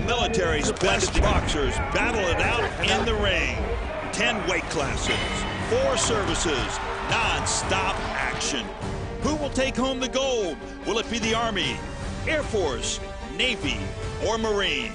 military's best boxers battle it out in the ring. 10 weight classes, 4 services, non-stop action. Who will take home the gold? Will it be the Army, Air Force, Navy, or Marines?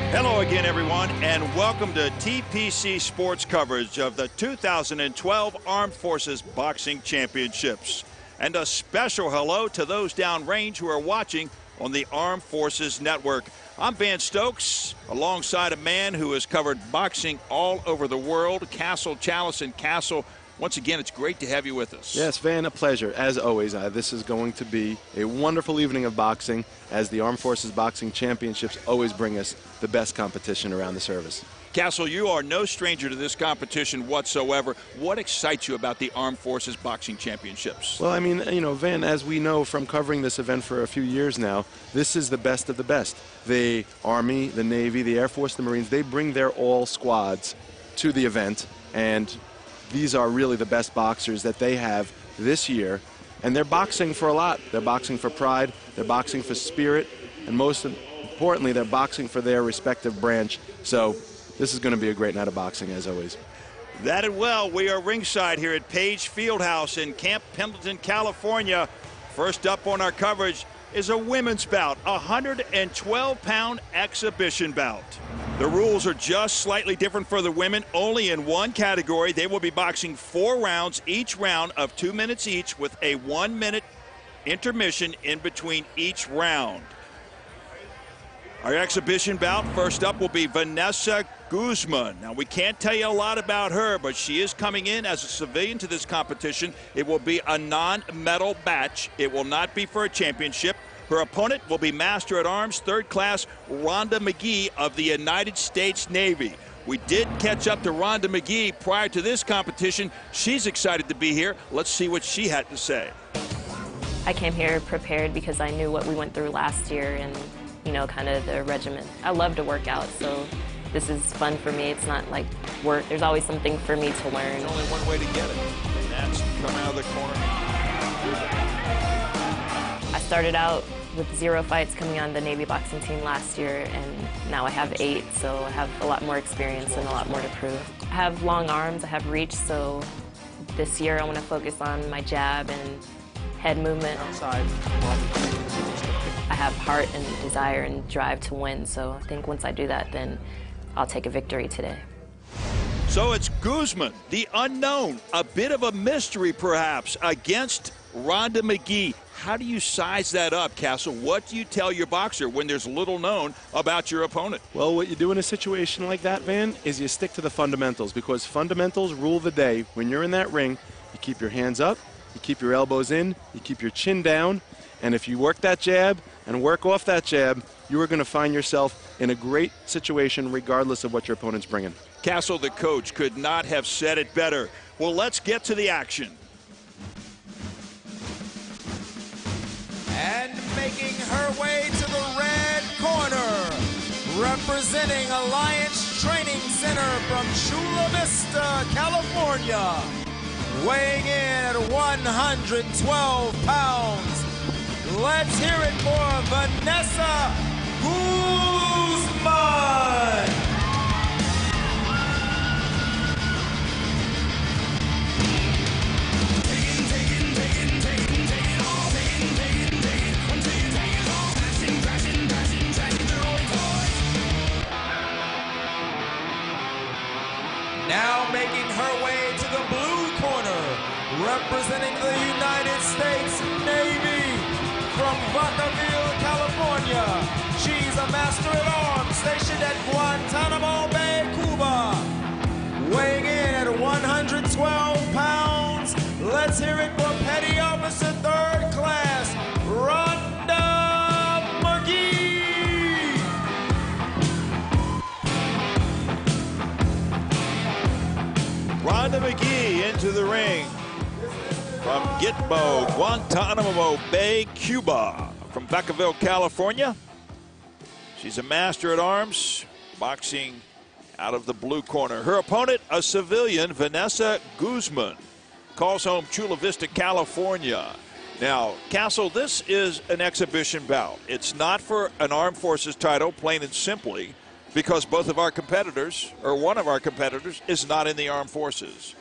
Hello again, everyone, and welcome to TPC Sports coverage of the 2012 Armed Forces Boxing Championships. And a special hello to those downrange who are watching on the Armed Forces Network. I'm Van Stokes, alongside a man who has covered boxing all over the world, Castle, Chalice, and Castle. Once again, it's great to have you with us. Yes, Van, a pleasure. As always, this is going to be a wonderful evening of boxing, as the Armed Forces Boxing Championships always bring us the best competition around the service. Castle, you are no stranger to this competition whatsoever. What excites you about the Armed Forces Boxing Championships? Well, I mean, you know, Van, as we know from covering this event for a few years now, this is the best of the best. The Army, the Navy, the Air Force, the Marines, they bring their all squads to the event, and these are really the best boxers that they have this year, and they're boxing for a lot. They're boxing for pride, they're boxing for spirit, and most importantly, they're boxing for their respective branch. So this is going to be a great night of boxing, as always. That and well, we are ringside here at Page Fieldhouse in Camp Pendleton, California. First up on our coverage is a women's bout, a 112-pound exhibition bout. The rules are just slightly different for the women, only in one category. They will be boxing 4 rounds, each round of 2 minutes each, with a 1-minute intermission in between each round. Our exhibition bout, first up, will be Vanessa Guzman. Now, we can't tell you a lot about her, but she is coming in as a civilian to this competition. It will be a non-medal match. It will not be for a championship. Her opponent will be Master at Arms, 3rd Class Rhonda McGee of the United States Navy. We did catch up to Rhonda McGee prior to this competition. She's excited to be here. Let's see what she had to say. I came here prepared because I knew what we went through last year and, you know, kind of the regimen. I love to work out, so this is fun for me. It's not like work. There's always something for me to learn. There's only one way to get it, and that's come out of the corner. I started out with 0 fights coming on the Navy boxing team last year, and now I have 8, so I have a lot more experience and a lot more to prove. I have long arms, I have reach, so this year I want to focus on my jab and head movement. Outside. I have heart and desire and drive to win, so I think once I do that, then I'll take a victory today. So it's Guzman, the unknown, a bit of a mystery perhaps, against Rhonda McGee. How do you size that up, Castle? What do you tell your boxer when there's little known about your opponent? Well, what you do in a situation like that, Van, is you stick to the fundamentals, because fundamentals rule the day. When you're in that ring, you keep your hands up, you keep your elbows in, you keep your chin down, and if you work that jab and work off that jab, you are going to find yourself in a great situation regardless of what your opponent's bringing. Castle, the coach, could not have said it better. Well, let's get to the action. And making her way to the red corner, representing Alliance Training Center from Chula Vista, California, weighing in at 112 pounds. Let's hear it for Vanessa Guzman. Now making her way to the blue corner, representing the United States Navy from Vacaville, California. She's a Master at Arms stationed at Guantanamo Bay, Cuba. Weighing in at 112 pounds, let's hear it for Petty Officer 3rd Class, Rhonda McGee. Rhonda McGee into the ring. From Gitmo, Guantanamo Bay, Cuba. From Vacaville, California. She's a master at arms, boxing out of the blue corner. Her opponent, a civilian, Vanessa Guzman. Calls home Chula Vista, California. Now, Castle, this is an exhibition bout. It's not for an armed forces title, plain and simply, because both of our competitors, or one of our competitors, is not in the armed forces.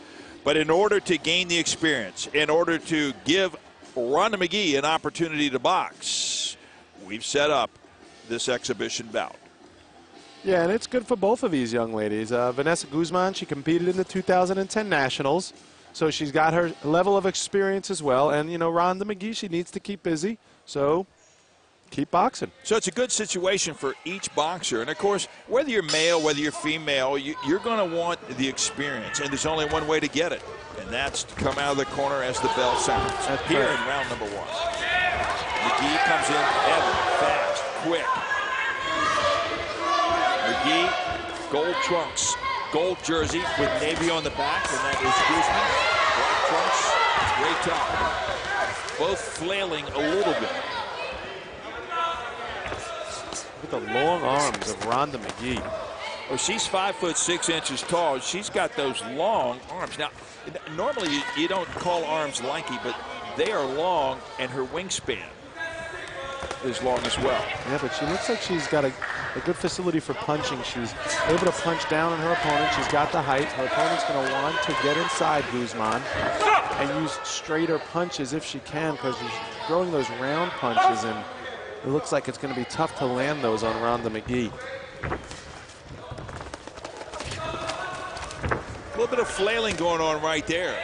But in order to gain the experience, in order to give Rhonda McGee an opportunity to box, we've set up this exhibition bout. Yeah, and it's good for both of these young ladies. Vanessa Guzman, she competed in the 2010 Nationals, so she's got her level of experience as well. And, you know, Rhonda McGee, she needs to keep busy, so keep boxing. So it's a good situation for each boxer. And, of course, whether you're male, whether you're female, you're going to want the experience. And there's only one way to get it, and that's to come out of the corner as the bell sounds. That's here correct. in round number 1. McGee comes in heavy, fast, quick. McGee, gold trunks, gold jersey with navy on the back, and that is Guzman. Black trunks, gray top. Both flailing a little bit. Look at the long arms of Rhonda McGee. Well, she's 5'6" tall. She's got those long arms. Now, normally you don't call arms lanky, but they are long, and her wingspan is long as well. Yeah, but she looks like she's got a good facility for punching. She's able to punch down on her opponent. She's got the height. Her opponent's going to want to get inside Guzman and use straighter punches if she can, because she's throwing those round punches, and it looks like it's going to be tough to land those on Rhonda McGee. A little bit of flailing going on right there.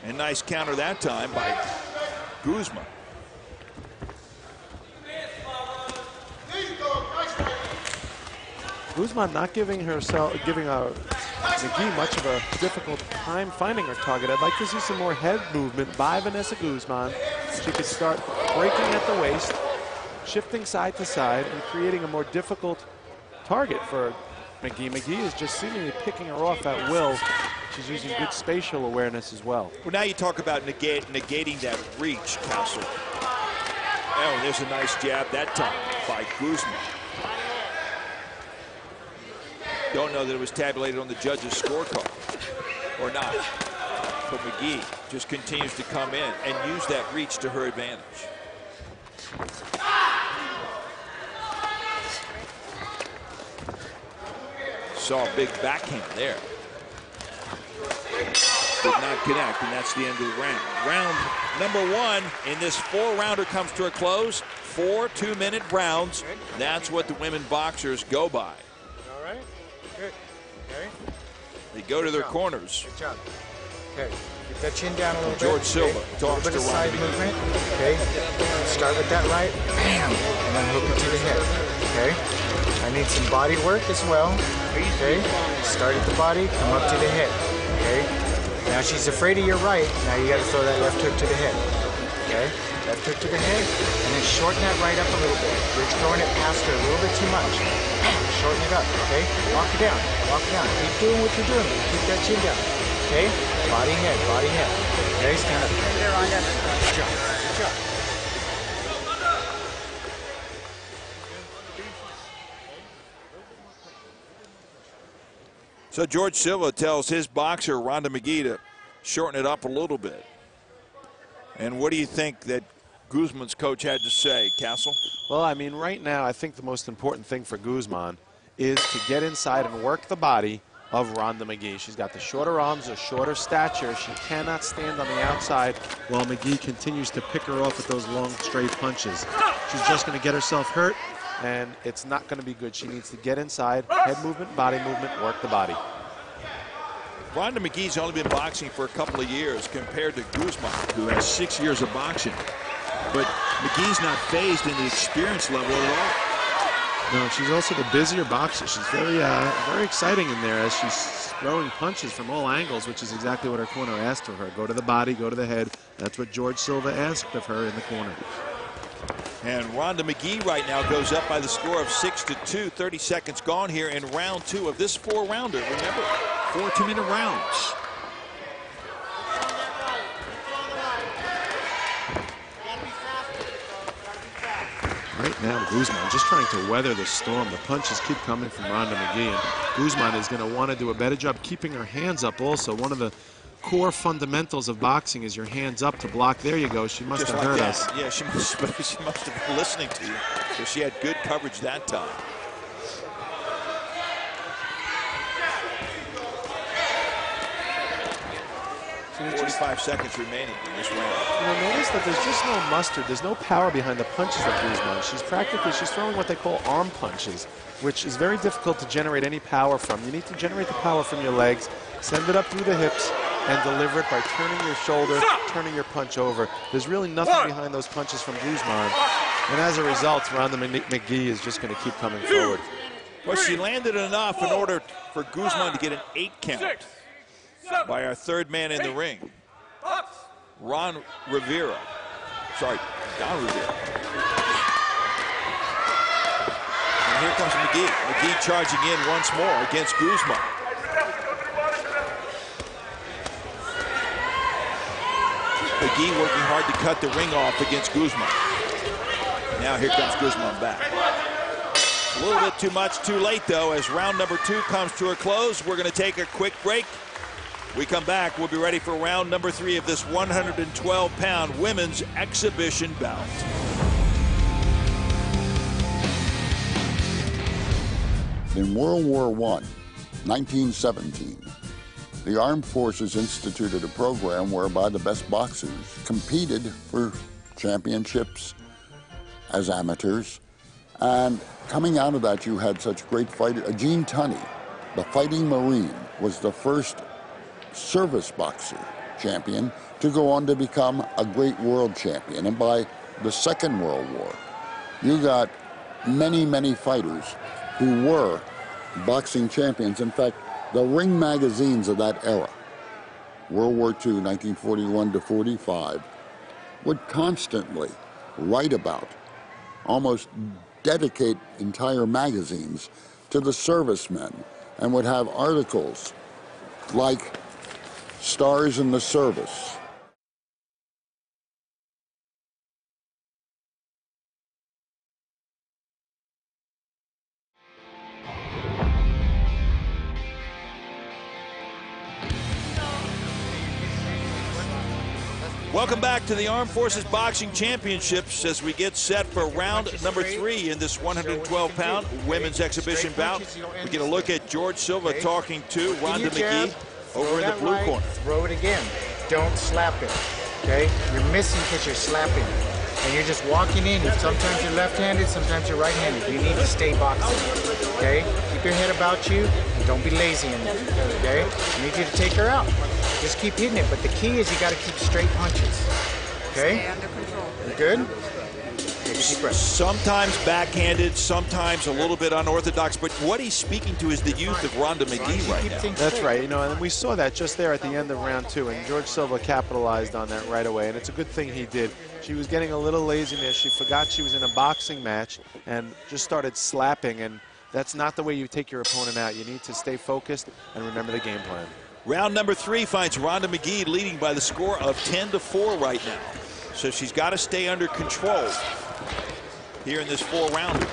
And nice counter that time by Guzman. Guzman not giving McGee much of a difficult time finding her target. I'd like to see some more head movement by Vanessa Guzman. She could start breaking at the waist, shifting side to side, and creating a more difficult target for McGee. McGee is just seemingly picking her off at will. She's using good spatial awareness as well. Well, now you talk about negating that reach, Castle. Oh, there's a nice jab that time by Guzman. Don't know that it was tabulated on the judge's scorecard or not. But McGee just continues to come in and use that reach to her advantage. Saw a big backhand there. Did not connect, and that's the end of the round. Round number 1 in this 4-rounder comes to a close. 4 2-minute rounds. That's what the women boxers go by. All right. Good. Okay. They go to their corners. Good job. Okay. Keep that chin down a little bit. George Silva talks talks to to side Rhonda movement. Okay. Start with that right. Bam. And then hook it to the head. Okay. I need some body work as well. Okay. Start at the body. Come up to the head. Okay. Now she's afraid of your right. Now you got to throw that left hook to the head. Okay. Left hook to the head. And then shorten that right up a little bit. You're throwing it past her a little bit too much. Shorten it up. Okay. Walk it down. Walk it down. Keep doing what you're doing. Keep that chin down. Okay. Body head. Body head. Okay. Stand up. Good job. Good job. So George Silva tells his boxer, Rhonda McGee, to shorten it up a little bit. And what do you think that Guzman's coach had to say, Castle? Well, I mean, right now, I think the most important thing for Guzman is to get inside and work the body of Rhonda McGee. She's got the shorter arms, a shorter stature. She cannot stand on the outside while McGee continues to pick her off with those long, straight punches. She's just going to get herself hurt, and it's not going to be good. She needs to get inside, head movement, body movement, work the body. Rhonda McGee's only been boxing for a couple of years compared to Guzman, who has 6 years of boxing. But McGee's not phased in the experience level at all. No, she's also the busier boxer. She's very exciting in there as she's throwing punches from all angles, which is exactly what her corner asked of her. Go to the body, go to the head. That's what George Silva asked of her in the corner. And Rhonda McGee right now goes up by the score of 6-2. 30 seconds gone here in round 2 of this 4-rounder. Remember, 4 2-minute rounds. Now Guzman just trying to weather the storm. The punches keep coming from Rhonda McGee, and Guzman is going to want to do a better job keeping her hands up also. One of the core fundamentals of boxing is your hands up to block. There you go. She must have heard us. Yeah, she must have been listening to you. So she had good coverage that time. So 45 seconds remaining in this round. Notice that there's just no mustard. There's no power behind the punches of Guzman. She's throwing what they call arm punches, which is very difficult to generate any power from. You need to generate the power from your legs, send it up through the hips, and deliver it by turning your shoulder, turning your punch over. There's really nothing behind those punches from Guzman. And as a result, Rhonda McGee is just going to keep coming forward. Well, she landed enough in order for Guzman to get an 8 count by our third man in the ring, Don Rivera. And here comes McGee. McGee charging in once more against Guzman. McGee working hard to cut the ring off against Guzman. Now here comes Guzman back. A little bit too much too late, though, as round number 2 comes to a close. We're going to take a quick break. We come back, we'll be ready for round number 3 of this 112-pound women's exhibition bout. In World War I, 1917, the Armed Forces instituted a program whereby the best boxers competed for championships as amateurs. And coming out of that, you had such great fighters. Gene Tunney, the Fighting Marine, was the first service boxer champion to go on to become a great world champion. And by the Second World War, you got many, many fighters who were boxing champions. In fact, the ring magazines of that era, World War II, 1941 to 45, would constantly write about, almost dedicate entire magazines to the servicemen, and would have articles like Stars in the Service. Welcome back to the Armed Forces Boxing Championships as we get set for round number 3 in this 112-pound women's exhibition bout. We get a look at George Silva talking to Rhonda McGee over in the blue corner. Throw it again. Don't slap it, okay? You're missing because you're slapping. And you're just walking in. Sometimes you're left-handed, sometimes you're right-handed. You need to stay boxing, okay? Keep your head about you. Don't be lazy in it, okay? I need you to take her out. Just keep hitting it, but the key is you got to keep straight punches, okay? Stay under control. You good? Take a deep breath. Sometimes backhanded, sometimes a little bit unorthodox, but what he's speaking to is the youth of Rhonda McGee right now. That's right, and we saw that just there at the end of round 2, and George Silva capitalized on that right away, and it's a good thing he did. She was getting a little laziness. She forgot she was in a boxing match and just started slapping, and that's not the way you take your opponent out. You need to stay focused and remember the game plan. Round number 3 finds Rhonda McGee leading by the score of 10-4 right now. So she's got to stay under control here in this 4-rounder.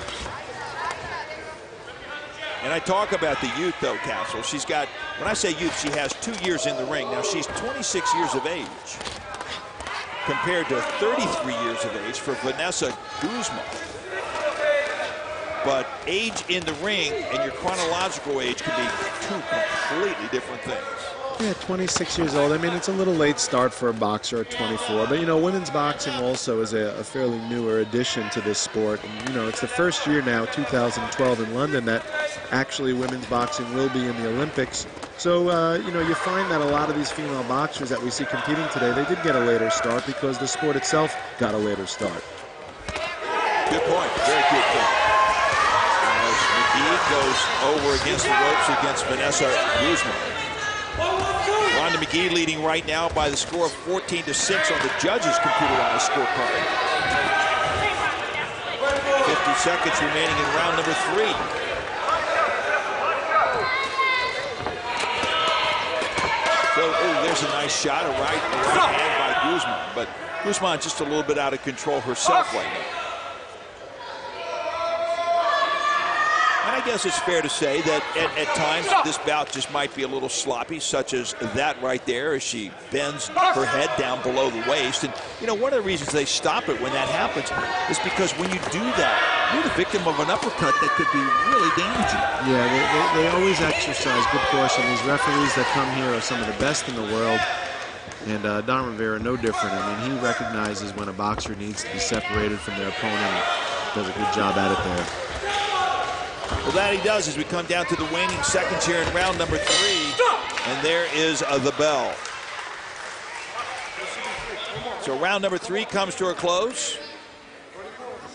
And I talk about the youth, though, Castle. She's got, when I say youth, she has 2 years in the ring. Now, she's 26 years of age compared to 33 years of age for Vanessa Guzman. But age in the ring and your chronological age can be 2 completely different things. Yeah, 26 years old. I mean, it's a little late start for a boxer at 24. But, women's boxing also is a fairly newer addition to this sport. And, it's the first year now, 2012 in London, that actually women's boxing will be in the Olympics. So, you find that a lot of these female boxers that we see competing today, they did get a later start because the sport itself got a later start. Good point. Very good point. As McGee goes over against the ropes against Vanessa Guzman. Rhonda McGee leading right now by the score of 14-6 on the judges' computerized scorecard. 50 seconds remaining in round number 3. So, there's a nice shot, a right hand by Guzman, but Guzman just a little bit out of control herself right now. And I guess it's fair to say that at times this bout just might be a little sloppy, such as that right there as she bends her head down below the waist. And, you know, one of the reasons they stop it when that happens is because when you do that, you're the victim of an uppercut that could be really damaging. Yeah, they always exercise good caution. These referees that come here are some of the best in the world. And Don Rivera, no different. I mean, he recognizes when a boxer needs to be separated from their opponent and does a good job at it there. Well, that he does as we come down to the waning seconds here in round number 3. And there is the bell. So round number 3 comes to a close.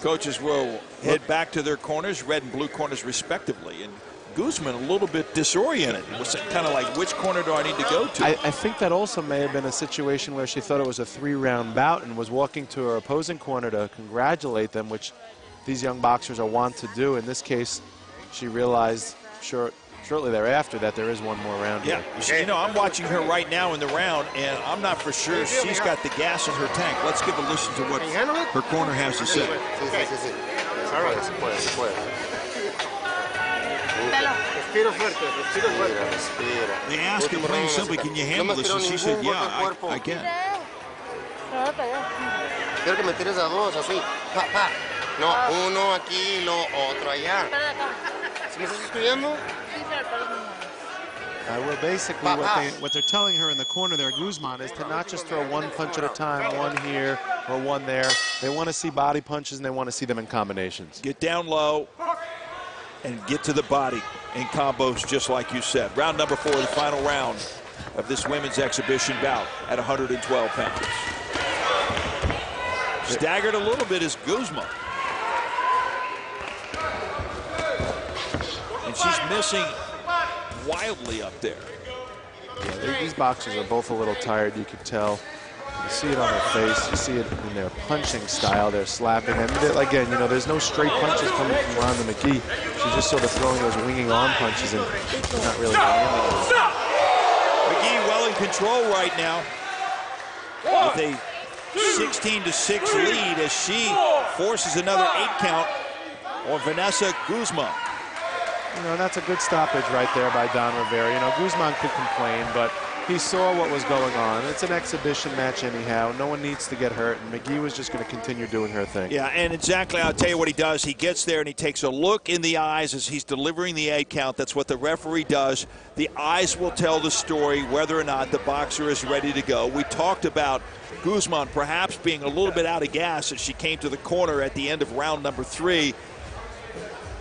Coaches will head back to their corners, red and blue corners respectively. And Guzman a little bit disoriented. It was kind of like, which corner do I need to go to? I think that also may have been a situation where she thought it was a 3-round bout and was walking to her opposing corner to congratulate them, which these young boxers are wont to do. In this case, she realized shortly thereafter that there is one more round here. You know, I'm watching her right now in the round, and I'm not for sure she's got the gas in her tank. Let's give a listen to what her corner has to say. They asked him plain simply, can you handle this? And she said, yeah, I can. Quiero que me tires a dos, así. Pa, pa. No, uno aquí, lo otro allá. ¿Sí me estás escuchando? Well, basically what they're telling her in the corner there, Guzman, is to not just throw one punch at a time, one here or one there. They want to see body punches, and they want to see them in combinations. Get down low and get to the body in combos, just like you said. Round number 4, the final round of this women's exhibition bout at 112 pounds. Staggered a little bit is Guzman. And she's missing wildly up there. Yeah, these boxers are both a little tired, you could tell. You see it on their face, you see it in their punching style, they're slapping. And again, you know, there's no straight punches coming from Rhonda McGee. She's just sort of throwing those winging arm punches and not really going anywhere. McGee well in control right now with a 16-6 lead as she forces another 8 count on Vanessa Guzman. You know, that's a good stoppage right there by Don Rivera. You know, Guzman could complain, but he saw what was going on. It's an exhibition match anyhow. No one needs to get hurt, and McGee was just going to continue doing her thing. Yeah, and exactly, I'll tell you what he does. He gets there and he takes a look in the eyes as he's delivering the 8 count. That's what the referee does. The eyes will tell the story whether or not the boxer is ready to go. We talked about Guzman perhaps being a little bit out of gas as she came to the corner at the end of round number 3.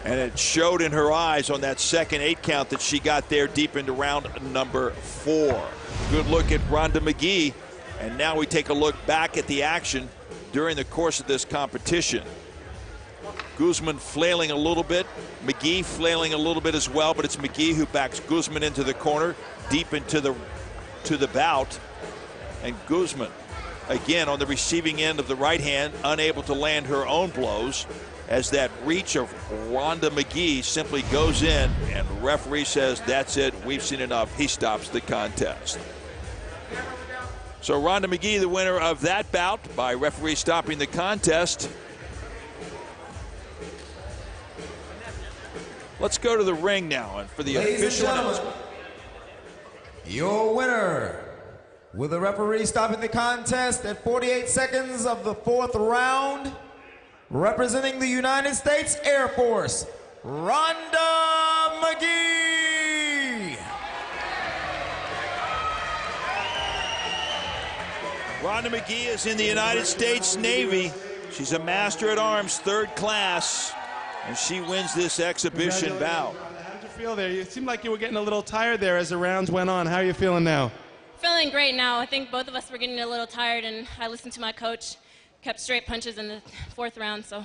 And it showed in her eyes on that second 8 count that she got there deep into round number 4. Good look at Rhonda McGee. And now we take a look back at the action during the course of this competition. Guzman flailing a little bit, McGee flailing a little bit as well, but it's McGee who backs Guzman into the corner, deep into the bout. And Guzman, again on the receiving end of the right hand, unable to land her own blows, as that reach of Rhonda McGee simply goes in, and the referee says, that's it, we've seen enough. He stops the contest. So Rhonda McGee, the winner of that bout by referee stopping the contest. Let's go to the ring now, and for the official announcement. Your winner, with the referee stopping the contest at 48 seconds of the 4th round, representing the United States Air Force, Rhonda McGee. Rhonda McGee is in the United States Navy. She's a Master at Arms, 3rd class, and she wins this exhibition bout. How did you feel there? You seemed like you were getting a little tired there as the rounds went on. How are you feeling now? Feeling great now. I think both of us were getting a little tired, and I listened to my coach. Kept straight punches in the 4th round, so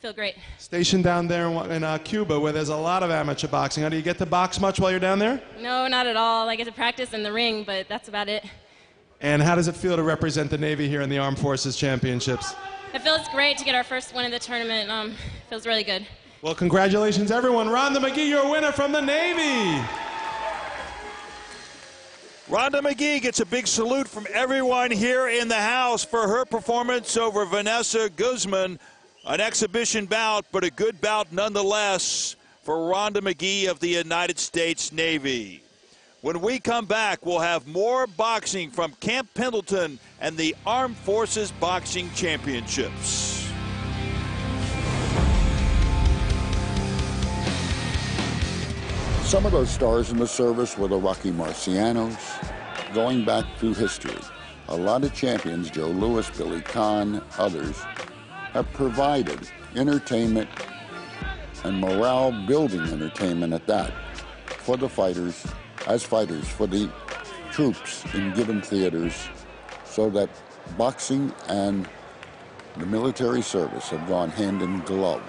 feel great. Stationed down there in Cuba, where there's a lot of amateur boxing. How do you get to box much while you're down there? No, not at all. I get to practice in the ring, but that's about it. And how does it feel to represent the Navy here in the Armed Forces Championships? It feels great to get our first win of the tournament. Feels really good. Well, congratulations, everyone. Rhonda McGee, your winner from the Navy. Rhonda McGee gets a big salute from everyone here in the house for her performance over Vanessa Guzman. An exhibition bout, but a good bout nonetheless. for Rhonda McGee of the United States Navy. When we come back, we'll have more boxing from Camp Pendleton and the Armed Forces Boxing Championships. Some of those stars in the service were the Rocky Marcianos. Going back through history, a lot of champions, Joe Louis, Billy Conn, others, have provided entertainment and morale-building entertainment at that for the fighters, as fighters, for the troops in given theaters, so that boxing and the military service have gone hand in glove.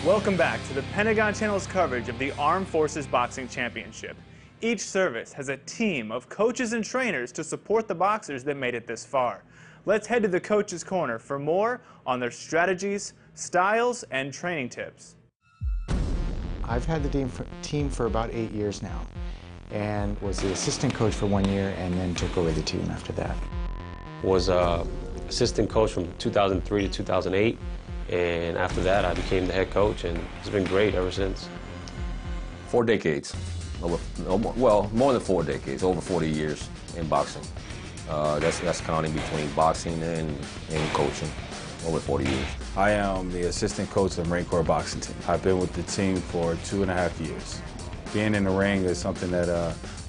Welcome back to the Pentagon Channel's coverage of the Armed Forces Boxing Championship. Each service has a team of coaches and trainers to support the boxers that made it this far. Let's head to the Coach's Corner for more on their strategies, styles, and training tips. I've had the team for about 8 years now, and was the assistant coach for 1 year and then took over the team after that. Was assistant coach from 2003 to 2008. And after that, I became the head coach, and it's been great ever since. 4 decades. Well, more than 4 decades, over 40 years in boxing. That's counting between boxing and coaching, over 40 years. I am the assistant coach of the Marine Corps boxing team. I've been with the team for 2.5 years. Being in the ring is something that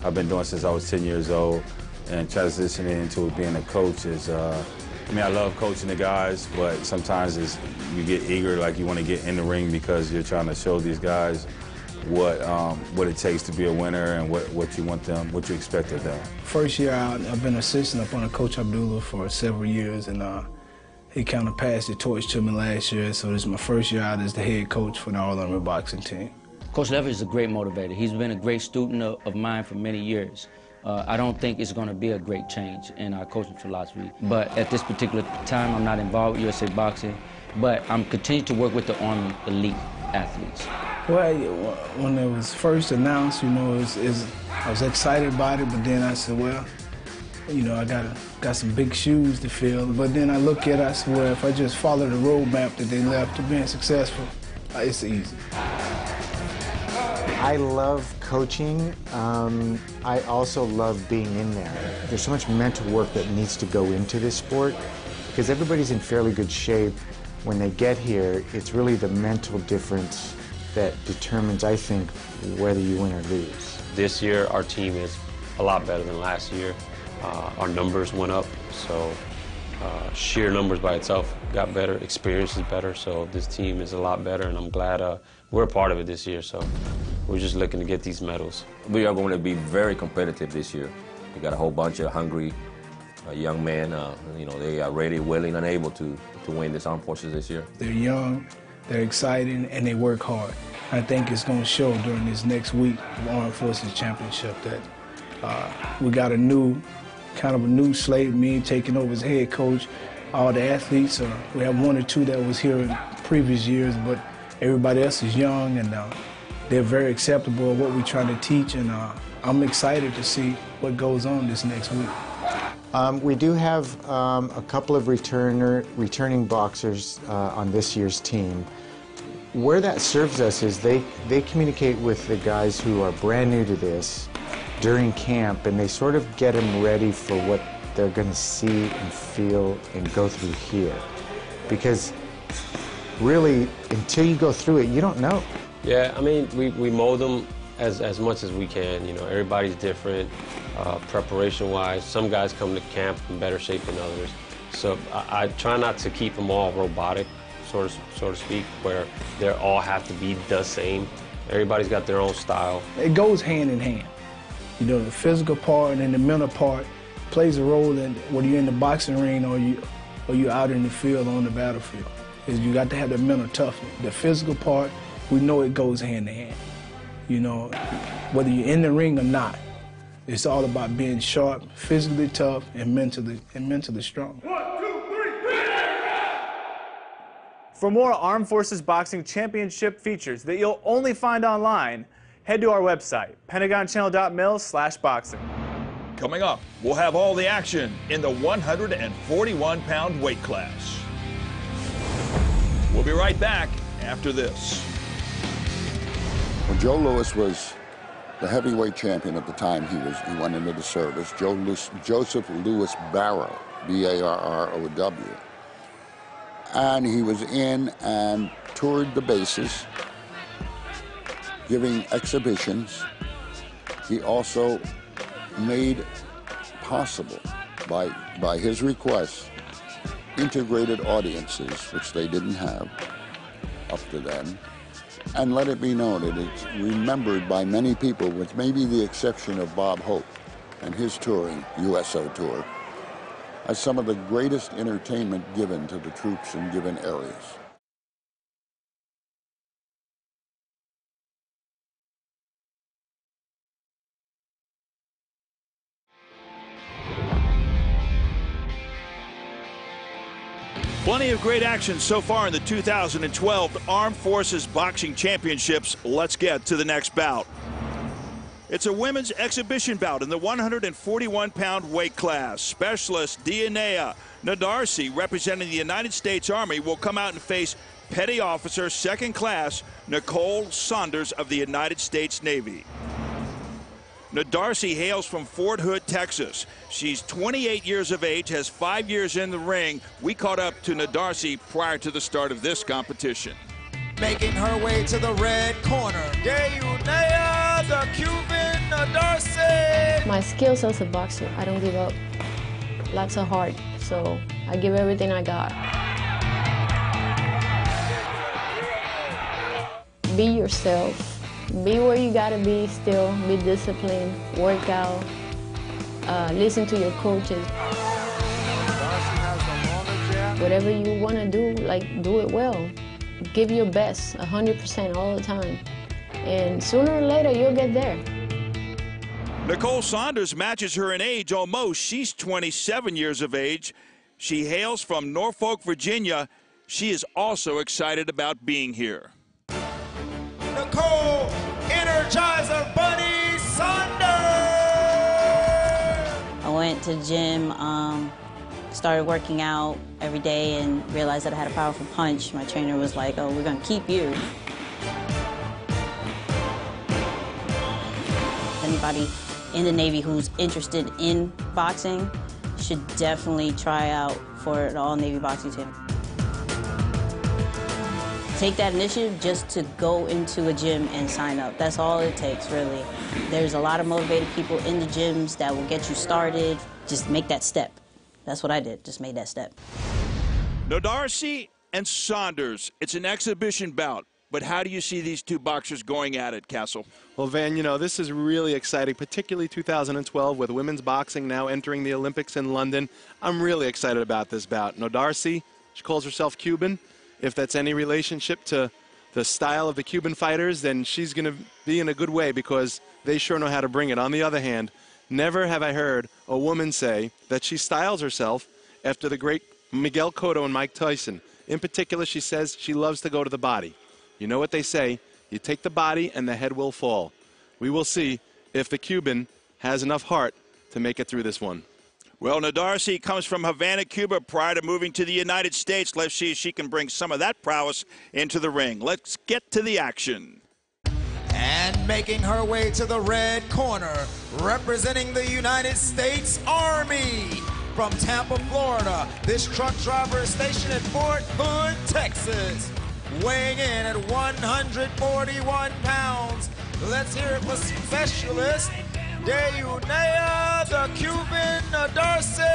I've been doing since I was 10 years old, and transitioning into being a coach is, I mean, I love coaching the guys, but sometimes you get eager, like you want to get in the ring because you're trying to show these guys what it takes to be a winner and what you want them, what you expect of them. First year out, I've been assistant up under Coach Abdullah for several years, and he kind of passed the torch to me last year, so this is my first year out as the head coach for the All-Army boxing team. Coach Levitt is a great motivator. He's been a great student of mine for many years. I don't think it's going to be a great change in our coaching philosophy. But at this particular time, I'm not involved with USA Boxing, but I'm continuing to work with the Army elite athletes. Well, when it was first announced, you know, I was excited about it, but then I said, well, you know, I got some big shoes to fill. But then I look at it, I said, well, if I just follow the roadmap that they left to being successful, it's easy. I love coaching. I also love being in there. There's so much mental work that needs to go into this sport because everybody's in fairly good shape. When they get here, it's really the mental difference that determines, I think, whether you win or lose. This year, our team is a lot better than last year. Our numbers went up, so sheer numbers by itself got better, experience is better, so this team is a lot better, and I'm glad we're a part of it this year, so we're just looking to get these medals. We are going to be very competitive this year. We got a whole bunch of hungry young men. You know, they are ready, willing, and able to win this Armed Forces this year. They're young, they're exciting, and they work hard. I think it's going to show during this next week of Armed Forces Championship that we got a new slate, me taking over as head coach. All the athletes, we have 1 or 2 that was here in previous years, but everybody else is young, and they're very acceptable of what we're trying to teach, and I'm excited to see what goes on this next week. We do have a couple of returning boxers on this year's team. Where that serves us is they communicate with the guys who are brand new to this during camp, and they sort of get them ready for what they're going to see and feel and go through here. Because really, until you go through it, you don't know. Yeah, I mean, we mold them as much as we can. You know, everybody's different, preparation-wise. Some guys come to camp in better shape than others. So I try not to keep them all robotic, so to speak, where they all have to be the same. Everybody's got their own style. It goes hand in hand. You know, the physical part and the mental part plays a role in whether you're in the boxing ring or you out in the field on the battlefield. You got to have the mental toughness. The physical part, we know it goes hand in hand. You know, whether you're in the ring or not, it's all about being sharp, physically tough, and mentally strong. 1, 2, 3. For more Armed Forces Boxing Championship features that you'll only find online, head to our website, pentagonchannel.mil/boxing. Coming up, we'll have all the action in the 141-pound weight class. We'll be right back after this. When Joe Louis was the heavyweight champion at the time he went into the service, Joseph Louis Barrow, B-A-R-R-O-W. And he was in and toured the bases, giving exhibitions. He also made possible, by his request, integrated audiences, which they didn't have up to then. And let it be known that it's remembered by many people, with maybe the exception of Bob Hope and his touring, USO tour, as some of the greatest entertainment given to the troops in given areas. Plenty of great action so far in the 2012 Armed Forces Boxing Championships. Let's get to the next bout. It's a women's exhibition bout in the 141-pound weight class. Specialist Dianeya Nodarse, representing the United States Army, will come out and face Petty Officer Second Class Nicole Saunders of the United States Navy. Nodarse hails from Fort Hood, Texas. She's 28 years of age, has 5 years in the ring. We caught up to Nodarse prior to the start of this competition. Making her way to the red corner, Dianeya, the Cuban Nodarse. My skills as a boxer, I don't give up. Lots of heart, so I give everything I got. Be yourself. Be where you gotta be still, be disciplined, work out, listen to your coaches. Whatever you wanna do, like, do it well. Give your best, 100% all the time. And sooner or later, you'll get there. Nicole Saunders matches her in age almost. She's 27 years of age. She hails from Norfolk, Virginia. She is also excited about being here. Nicole, Energizer Bunny Saunders! I went to the gym, started working out every day and realized that I had a powerful punch. My trainer was like, oh, we're gonna keep you. Anybody in the Navy who's interested in boxing should definitely try out for the all-Navy boxing team. Take that initiative just to go into a gym and sign up. That's all it takes, really. There's a lot of motivated people in the gyms that will get you started. Just make that step. That's what I did, just made that step. Nodarse and Saunders, it's an exhibition bout. But how do you see these two boxers going at it, Castle? Well, Van, you know, this is really exciting, particularly 2012 with women's boxing now entering the Olympics in London. I'm really excited about this bout. Nodarse, she calls herself Cuban. If that's any relationship to the style of the Cuban fighters, then she's going to be in a good way because they sure know how to bring it. On the other hand, never have I heard a woman say that she styles herself after the great Miguel Cotto and Mike Tyson. In particular, she says she loves to go to the body. You know what they say, you take the body and the head will fall. We will see if the Cuban has enough heart to make it through this one. Well, Nodarse comes from Havana, Cuba, prior to moving to the United States. Let's see if she can bring some of that prowess into the ring. Let's get to the action. And making her way to the red corner, representing the United States Army. From Tampa, Florida, this truck driver is stationed at Fort Hood, Texas. Weighing in at 141 pounds. Let's hear it for specialist Dianeya, the Cuban Nodarse.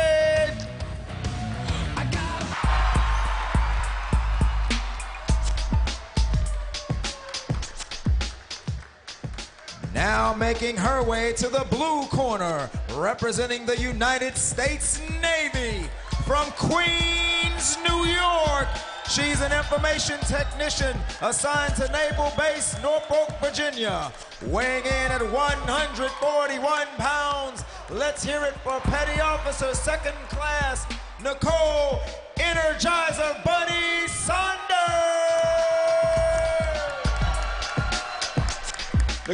Now making her way to the blue corner, representing the United States Navy. From Queens, New York, she's an information technician assigned to Naval Base, Norfolk, Virginia. Weighing in at 141 pounds. Let's hear it for Petty Officer Second Class Nicole Energizer Bunny Saunders.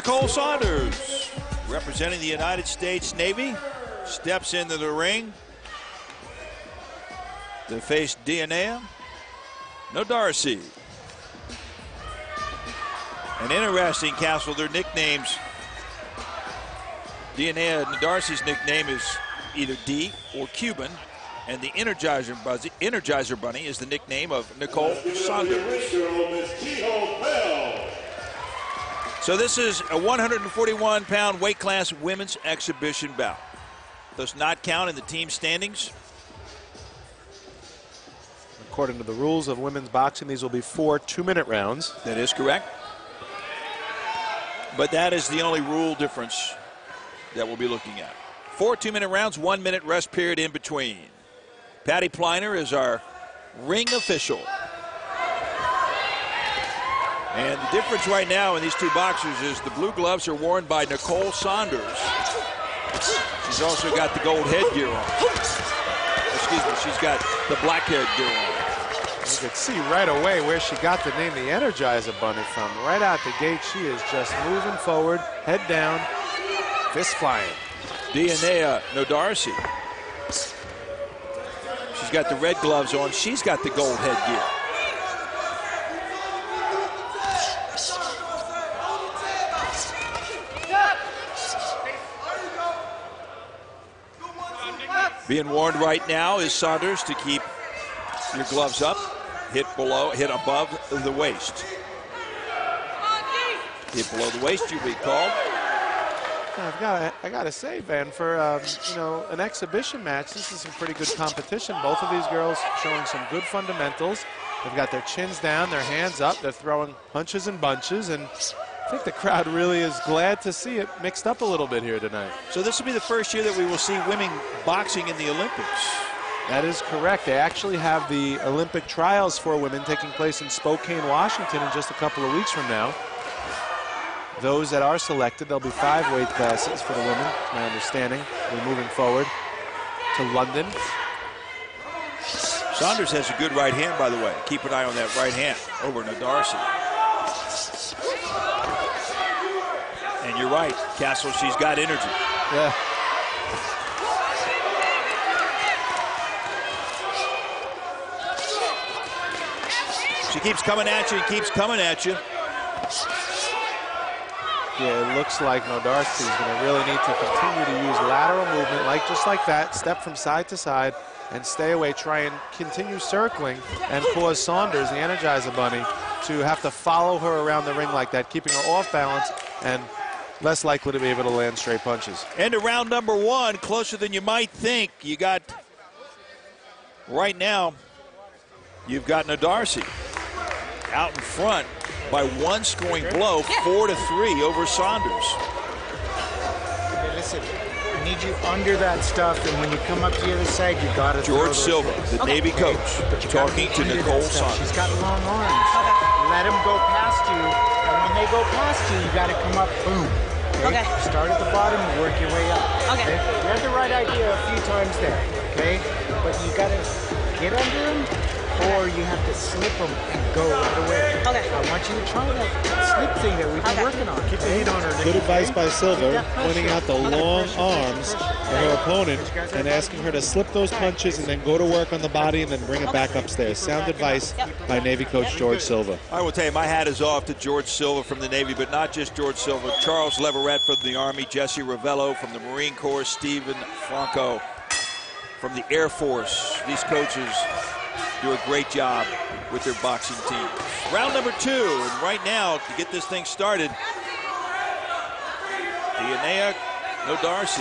Nicole Saunders, representing the United States Navy, steps into the ring to face Dianeya Nodarse. An interesting castle, their nicknames. Dianeya Nodarse's nickname is either D or Cuban, and the Energizer Bunny is the nickname of Nicole Saunders. So this is a 141-pound weight class women's exhibition bout. Does not count in the team standings. According to the rules of women's boxing, these will be 4 2-minute rounds. That is correct. But that is the only rule difference that we'll be looking at. 4 2-minute rounds, 1 minute rest period in between. Patty Pliner is our ring official. And the difference right now in these two boxers is the blue gloves are worn by Nicole Saunders. She's also got the gold headgear on. Excuse me, she's got the black headgear on. You can see right away where she got the name the Energizer Bunny from. Right out the gate, she is just moving forward, head down, fist flying. Dianeya Nodarse. She's got the red gloves on. She's got the gold headgear. Being warned right now is Saunders to keep your gloves up, hit above the waist. Hit below the waist, you'll be called. I gotta say, Van, for an exhibition match, this is some pretty good competition. Both of these girls showing some good fundamentals. They've got their chins down, their hands up. They're throwing punches and bunches, and I think the crowd really is glad to see it mixed up a little bit here tonight. So this will be the first year that we will see women boxing in the Olympics. That is correct. They actually have the Olympic trials for women taking place in Spokane, Washington in just a couple of weeks from now. Those that are selected, there'll be 5 weight classes for the women, my understanding. We're moving forward to London. Saunders has a good right hand, by the way. Keep an eye on that right hand over Nodarse. And you're right, Castle, she's got energy. Yeah. She keeps coming at you, keeps coming at you. Yeah, it looks like Nodarse is going to really need to continue to use lateral movement, just like that, step from side to side, and stay away, try and continue circling, and cause Saunders, the Energizer Bunny, to have to follow her around the ring like that, keeping her off balance and less likely to be able to land straight punches. And to round number 1, closer than you might think. You got, right now, you've got Nodarse out in front by 1 scoring blow, 4-3 over Saunders. Okay, listen, I need you under that stuff, and when you come up to the other side, you got to George Silva, the Navy coach, talking to Nicole Saunders. She's got long arms. Let them go past you, and when they go past you, you got to come up, boom. Okay? Start at the bottom and work your way up. Okay? You had the right idea a few times there, okay? But you got to get under them, or you have to slip them and go right away. Okay. I want you to try that slip thing that we've been working on. Keep the heat on her. Good advice by Silva, pointing out the long arms of her opponent and asking her to slip those punches and then go to work on the body and then bring it back upstairs. Sound advice by Navy coach George Silva. I will tell you, my hat is off to George Silva from the Navy, but not just George Silva. Charles Leverett from the Army, Jesse Ravello from the Marine Corps, Stephen Franco from the Air Force. These coaches do a great job with their boxing team. Round number 2, and right now, to get this thing started, Dianeya Nodarse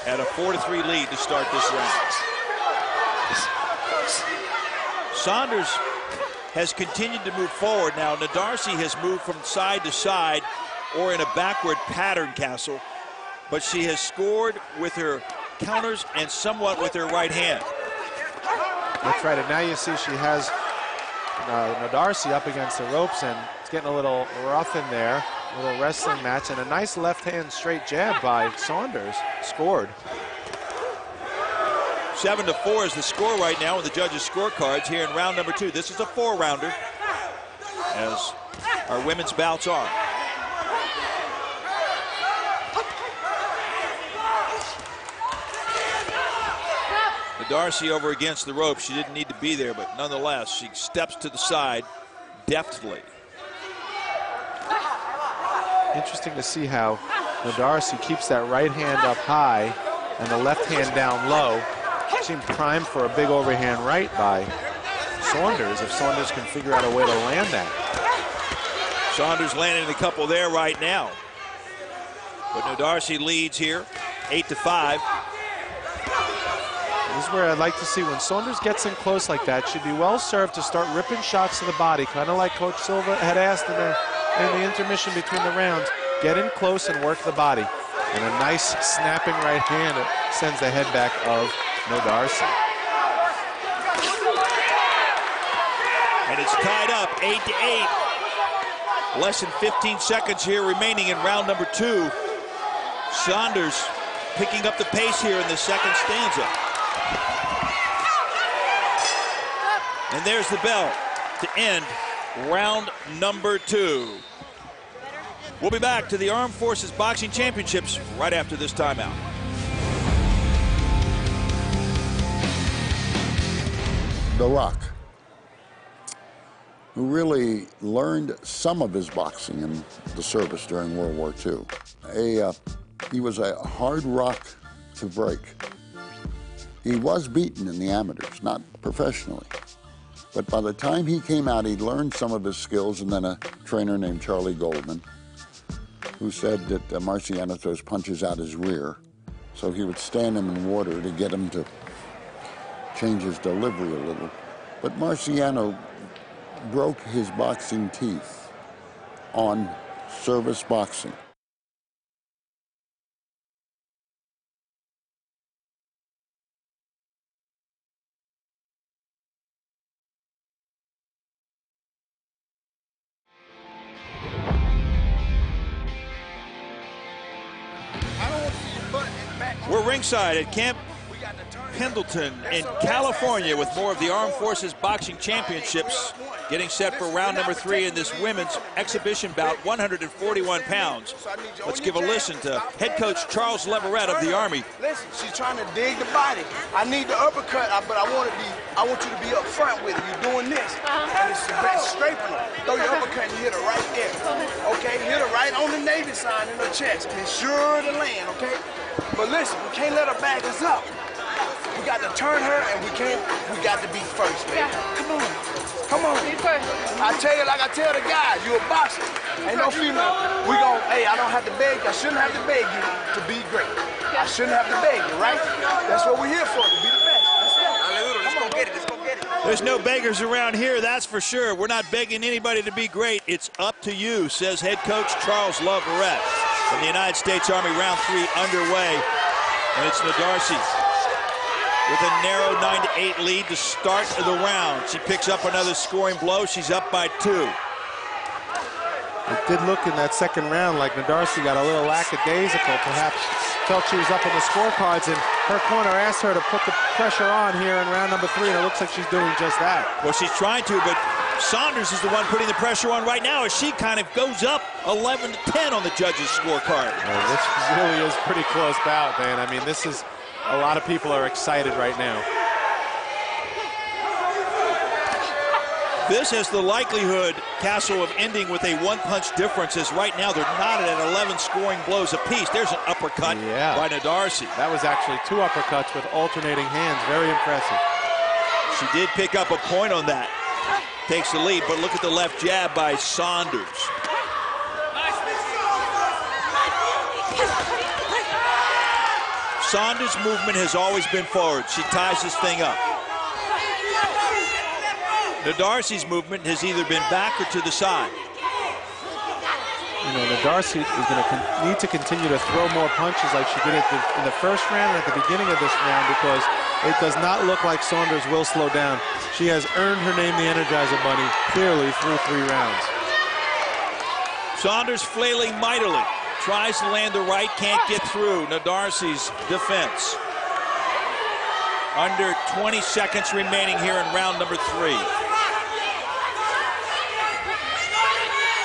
at a 4-3 lead to start this round. Saunders has continued to move forward. Now, Nodarse has moved from side to side or in a backward pattern, Castle, but she has scored with her counters and somewhat with her right hand. That's right, and now you see she has Nodarse up against the ropes, and it's getting a little rough in there. A little wrestling match, and a nice left-hand straight jab by Saunders scored. 7-4 is the score right now with the judges' scorecards here in round number 2. This is a 4-rounder, as our women's bouts are. Nodarse over against the rope. She didn't need to be there, but nonetheless, she steps to the side deftly. Interesting to see how Nodarse keeps that right hand up high and the left hand down low. Seemed primed for a big overhand right by Saunders, if Saunders can figure out a way to land that. Saunders landing a couple there right now. But Nodarse leads here, 8-5. This is where I'd like to see when Saunders gets in close like that, she'd be well served to start ripping shots to the body, kind of like Coach Silva had asked in the intermission between the rounds. Get in close and work the body. And a nice snapping right hand sends the head back of Nodarse. And it's tied up, 8-8. Less than 15 seconds here remaining in round number 2. Saunders picking up the pace here in the second stanza. And there's the bell to end round number 2. We'll be back to the Armed Forces Boxing Championships right after this timeout. The Rock, who really learned some of his boxing in the service during World War II. He was a hard rock to break. He was beaten in the amateurs, not professionally. But by the time he came out, he'd learned some of his skills, and then a trainer named Charlie Goldman, who said that Marciano throws punches out his rear, so he would stand him in water to get him to change his delivery a little. But Marciano broke his boxing teeth on service boxing. We're ringside at Camp Pendleton in California with more of the Armed Forces Boxing Championships, getting set for round number 3 in this women's exhibition bout, 141 pounds. Let's give a listen to head coach Charles Leverett of the Army. Listen, she's trying to dig the body. I need the uppercut, but I want you to be up front with it. You're doing this, and it's the best scraping her. Throw your uppercut and hit her right there. Okay, hit her right on the Navy sign in her chest. Be sure to land, okay? But listen, we can't let her back us up. We got to turn her, and we got to be first, baby. Come on. Come on. Be first. I tell you, like I tell the guys, you a boxer. Ain't no female. Hey, I don't have to beg. I shouldn't have to beg you to be great. I shouldn't have to beg you, right? That's what we're here for, to be the best. Let's go. Let's go get it. Let's go get it. There's no beggars around here, that's for sure. We're not begging anybody to be great. It's up to you, says head coach Charles Leverett. From the United States Army, round 3 underway. And it's Nodarse with a narrow 9-8 lead to start the round. She picks up another scoring blow. She's up by 2. It did look in that second round like Nodarse got a little lackadaisical, perhaps felt she was up on the scorecards, and her corner asked her to put the pressure on here in round number 3, and it looks like she's doing just that. Well, she's trying to, but Saunders is the one putting the pressure on right now as she kind of goes up 11-10 on the judges' scorecard. Well, this really is pretty close bout, man. I mean, this is, a lot of people are excited right now. This has the likelihood, Castle, of ending with a 1-punch difference, as right now they're knotted at 11 scoring blows apiece. There's an uppercut by Nodarse. That was actually 2 uppercuts with alternating hands. Very impressive. She did pick up a point on that. Takes the lead, but look at the left jab by Saunders. Saunders' movement has always been forward. She ties this thing up. Nodarse's movement has either been back or to the side. You know, Nodarse is going to need to continue to throw more punches like she did in the first round and at the beginning of this round, because it does not look like Saunders will slow down. She has earned her name the Energizer Bunny clearly through 3 rounds. Saunders flailing mightily. Tries to land the right, can't get through Nodarse's defense. Under 20 seconds remaining here in round number 3.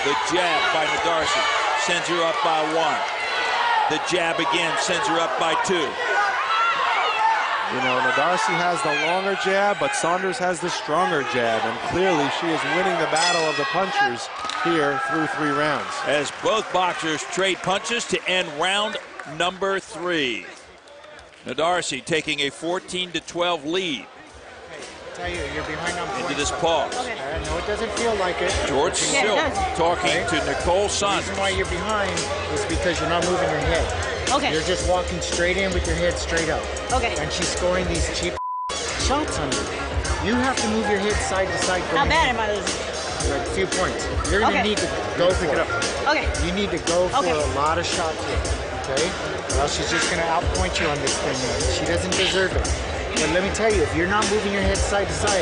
The jab by Nodarse sends her up by 1. The jab again sends her up by 2. You know, Nodarse has the longer jab, but Saunders has the stronger jab, and clearly she is winning the battle of the punchers here through 3 rounds. As both boxers trade punches to end round number 3. Nodarse taking a 14-12 lead. Tell you, you're behind on points. Into this pause. Okay. No, it doesn't feel like it. George Silk talking to Nicole Saunders. The reason why you're behind is because you're not moving your head. Okay. You're just walking straight in with your head straight up. Okay. And she's scoring these cheap shots on you. You have to move your head side to side. How bad am I losing? Like a few points. You're going to need to go for it. Okay. You need to go for a lot of shots here. Okay? Or else she's just going to outpoint you on this thing. She doesn't deserve it. But let me tell you, if you're not moving your head side to side,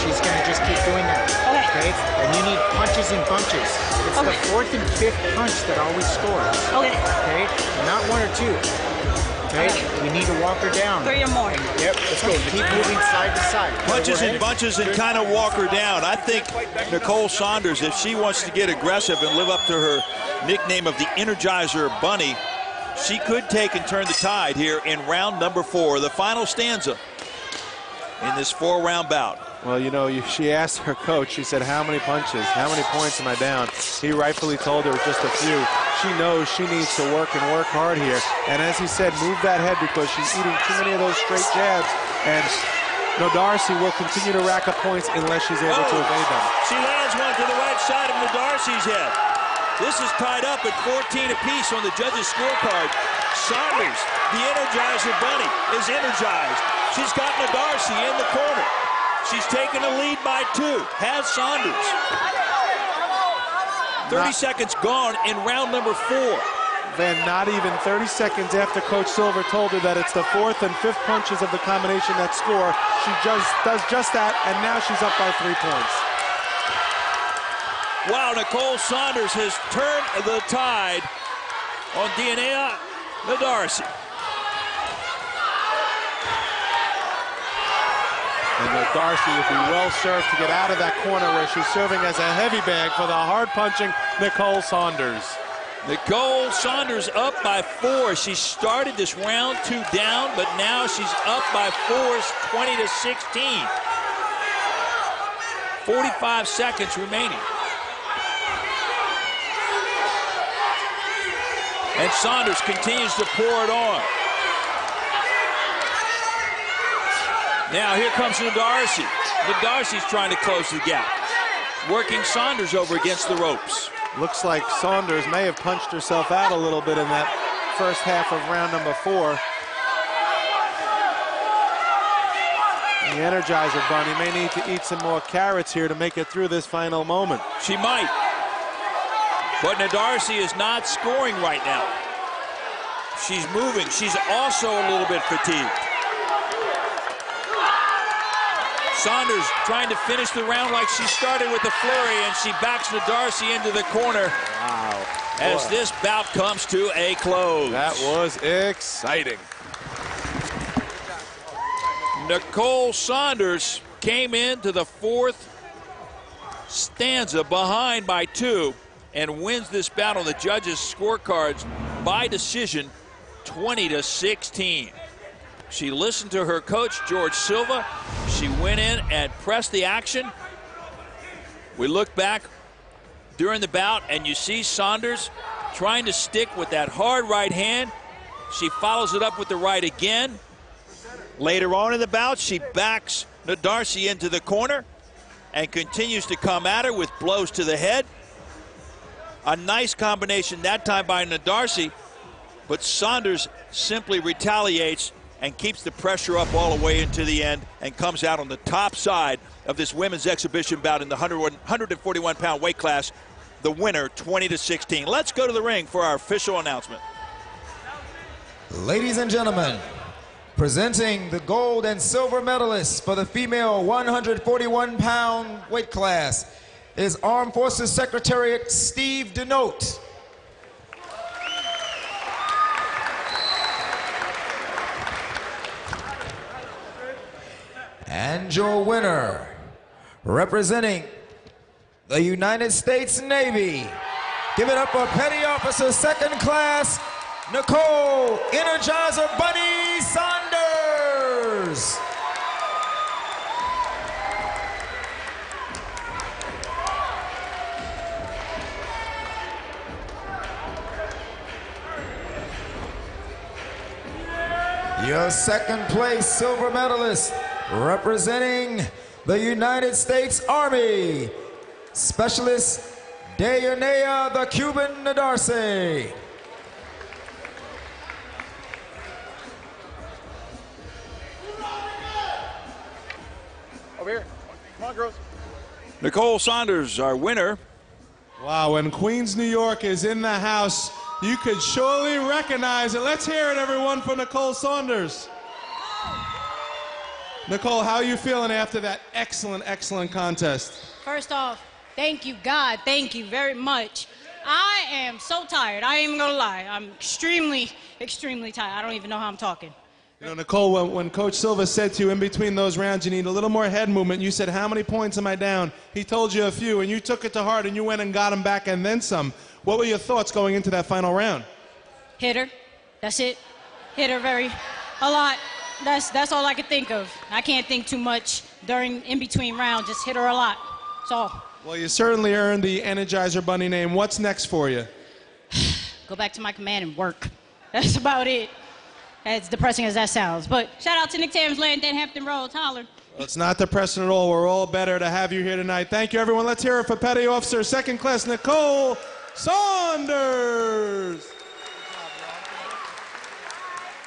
she's going to just keep doing that. Okay? And you need punches and bunches. It's the 4th and 5th punch that always scores. Okay? Not 1 or 2. Okay? You need to walk her down. 3 or more. Yep, let's go. Keep moving side to side. Punches and bunches and kind of walk her down. I think Nicole Saunders, if she wants to get aggressive and live up to her nickname of the Energizer Bunny, she could take and turn the tide here in round number 4, the final stanza in this 4-round bout. Well, you know, she asked her coach, she said, how many punches, how many points am I down? He rightfully told her just a few. She knows she needs to work and work hard here. And as he said, move that head because she's eating too many of those straight jabs. And Nodarse will continue to rack up points unless she's able to evade them. She lands one to the right side of Nodarse's head. This is tied up at 14 apiece on the judges' scorecard. Saunders, the Energizer Bunny, is energized. She's got Nodarse in the corner. She's taken a lead by 2. Has Saunders. 30 seconds gone in round number 4. Then not even 30 seconds after Coach Silver told her that it's the 4th and 5th punches of the combination that score, she just does just that, and now she's up by 3 points. Wow, Nicole Saunders has turned the tide on Dianeya Nodarse. And Nodarse would be well served to get out of that corner where she's serving as a heavy bag for the hard-punching Nicole Saunders. Nicole Saunders up by 4. She started this round 2 down, but now she's up by 4, 20-16. 45 seconds remaining. And Saunders continues to pour it on. Now here comes Nodarse. Nodarse's trying to close the gap. Working Saunders over against the ropes. Looks like Saunders may have punched herself out a little bit in that first half of round number 4. The Energizer Bunny may need to eat some more carrots here to make it through this final moment. She might. But Nodarse is not scoring right now. She's moving. She's also a little bit fatigued. Saunders trying to finish the round like she started with the flurry, and she backs Nodarse into the corner. Wow. As this bout comes to a close. That was exciting. Nicole Saunders came into the 4th stanza behind by 2 and wins this bout on the judges' scorecards by decision, 20-16. She listened to her coach, George Silva. She went in and pressed the action. We look back during the bout, and you see Saunders trying to stick with that hard right hand. She follows it up with the right again. Later on in the bout, she backs Nodarse into the corner and continues to come at her with blows to the head. A nice combination that time by Nodarse, but Saunders simply retaliates and keeps the pressure up all the way into the end and comes out on the top side of this women's exhibition bout in the 141-pound weight class. The winner, 20-16. Let's go to the ring for our official announcement. Ladies and gentlemen, presenting the gold and silver medalists for the female 141-pound weight class is Armed Forces Secretary Steve Denote. And your winner, representing the United States Navy, give it up for Petty Officer Second Class Nicole Energizer Bunny Saunders. Saunders. Your second place silver medalist, representing the United States Army, Specialist Dianeya the Cuban Nodarse. Over here. Come on, girls. Nicole Saunders, our winner. Wow, when Queens, New York is in the house, you could surely recognize it. Let's hear it, everyone, for Nicole Saunders. Nicole, how are you feeling after that excellent, excellent contest? First off, thank you, God. Thank you very much. I am so tired. I ain't even gonna lie. I'm extremely, extremely tired. I don't even know how I'm talking. You know, Nicole, when Coach Silva said to you in between those rounds, you need a little more head movement, you said, how many points am I down? He told you a few, and you took it to heart, and you went and got him back and then some. What were your thoughts going into that final round? Hit her. That's it. Hit her a lot. That's all I could think of. I can't think too much in between rounds. Just hit her a lot. That's all. Well, you certainly earned the Energizer Bunny name. What's next for you? Go back to my command and work. That's about it. As depressing as that sounds. But shout out to Nick Tams, Land, Dan Hampton Road, Holler. Well, it's not depressing at all. We're all better to have you here tonight. Thank you, everyone. Let's hear it for Petty Officer Second Class Nicole Saunders.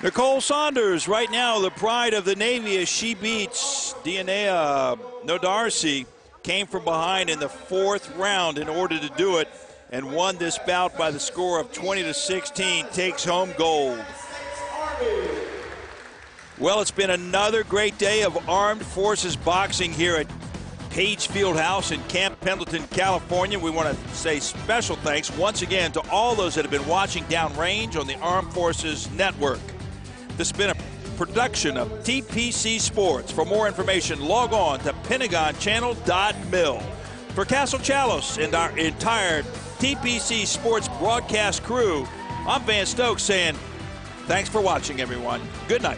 Nicole Saunders, right now the pride of the Navy as she beats Dianeya Nodarse, came from behind in the 4th round in order to do it and won this bout by the score of 20-16, takes home gold. Well, it's been another great day of Armed Forces boxing here at Page Fieldhouse in Camp Pendleton, California. We want to say special thanks once again to all those that have been watching downrange on the Armed Forces Network. This has been a production of TPC Sports. For more information, log on to PentagonChannel.mil. For Castle Chalos and our entire TPC Sports broadcast crew, I'm Van Stokes saying thanks for watching, everyone. Good night.